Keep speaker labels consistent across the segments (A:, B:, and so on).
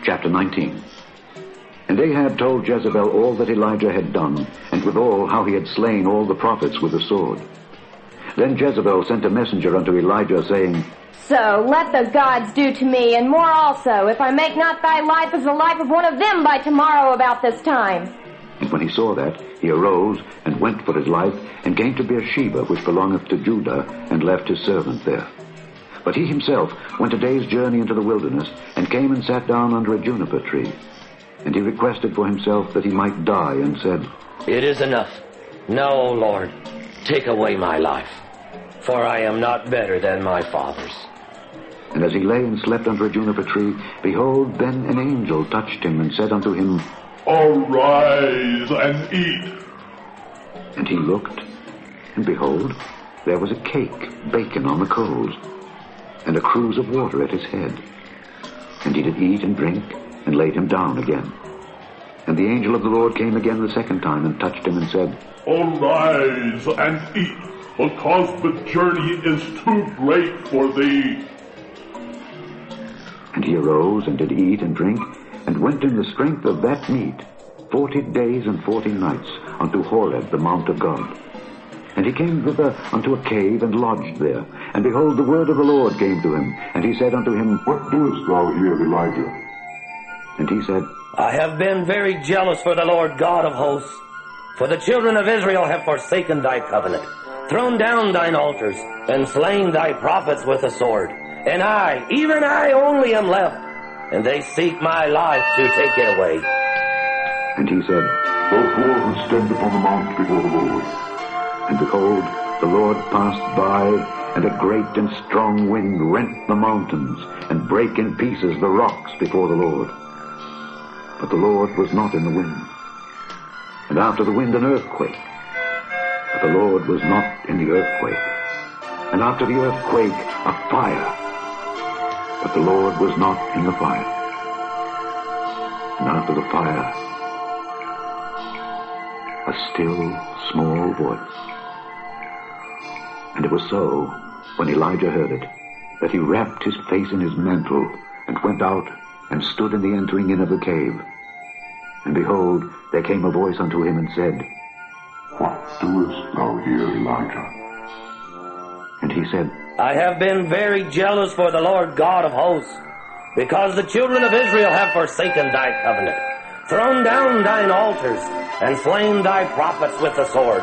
A: Chapter 19. And Ahab told Jezebel all that Elijah had done, and withal how he had slain all the prophets with the sword. Then Jezebel sent a messenger unto Elijah, saying,
B: So let the gods do to me, and more also, if I make not thy life as the life of one of them by tomorrow about this time.
A: And when he saw that, he arose, and went for his life, and came to Beersheba, which belongeth to Judah, and left his servant there. But he himself went a day's journey into the wilderness, and came and sat down under a juniper tree. And he requested for himself that he might die, and said,
C: It is enough. Now, O Lord, take away my life, for I am not better than my fathers.
A: And as he lay and slept under a juniper tree, behold, then an angel touched him, and said unto him,
D: Arise and eat.
A: And he looked, and behold, there was a cake baken on the coals, and a cruse of water at his head. And he did eat and drink, and laid him down again. And the angel of the Lord came again the second time, and touched him, and said,
D: Arise and eat, because the journey is too great for thee.
A: And he arose, and did eat and drink, and went in the strength of that meat 40 days and 40 nights unto Horeb, the mount of God. And he came thither unto a cave, and lodged there. And behold, the word of the Lord came to him, and he said unto him,
E: What doest thou here, Elijah?
A: And he said,
C: I have been very jealous for the Lord God of hosts, for the children of Israel have forsaken thy covenant, thrown down thine altars, and slain thy prophets with the sword. And I, even I only am left, and they seek my life to take it away.
A: And he said,
E: Go forth and stand upon the mount before the Lord.
A: And behold, the Lord passed by, and a great and strong wind rent the mountains, and brake in pieces the rocks before the Lord. But the Lord was not in the wind. And after the wind an earthquake. But the Lord was not in the earthquake. And after the earthquake a fire. But the Lord was not in the fire. And after the fire, a still small voice. And it was so, when Elijah heard it, that he wrapped his face in his mantle, and went out, and stood in the entering in of the cave. And behold, there came a voice unto him, and said,
E: What doest thou here, Elijah?
A: And he said,
C: I have been very jealous for the Lord God of hosts, because the children of Israel have forsaken thy covenant, thrown down thine altars, and slain thy prophets with the sword.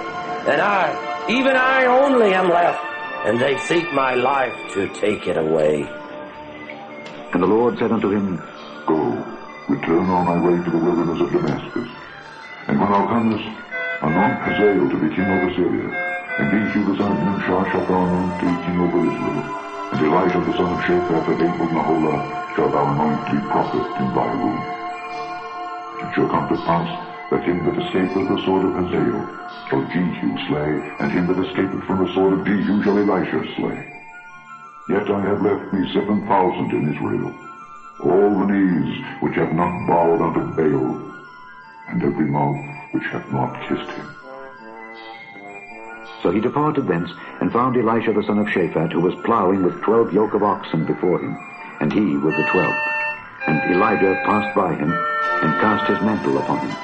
C: And I, even I only am left, and they seek my life to take it away.
A: And the Lord said unto him,
E: Go, return on thy way to the wilderness of Damascus. And when thou comest, anoint Hazael to be king over Syria, and Jehu the son of Nimshi shalt thou anoint to be king over Israel. And Elisha the son of Shaphat of Abel-Meholah shalt thou anoint to be prophet in thy room. It shall come to pass that him that escapeth the sword of Hazael shall Jehu slay, and him that escapeth from the sword of Jehu shall Elisha slay. Yet I have left me 7,000 in Israel, all the knees which have not bowed unto Baal, and every mouth which hath not kissed him.
A: So he departed thence, and found Elisha the son of Shaphat, who was plowing with 12 yoke of oxen before him, and he with the 12th. And Elijah passed by him, and cast his mantle upon him.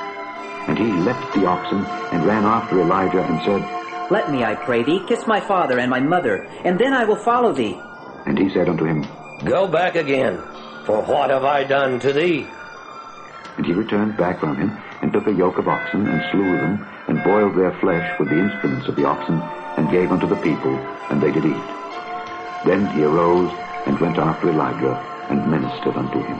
A: And he left the oxen, and ran after Elijah, and said,
F: Let me, I pray thee, kiss my father and my mother, and then I will follow thee.
A: And he said unto him,
C: Go back again, for what have I done to thee?
A: And he returned back from him, and took a yoke of oxen, and slew them, and boiled their flesh with the instruments of the oxen, and gave unto the people, and they did eat. Then he arose, and went after Elijah, and ministered unto him.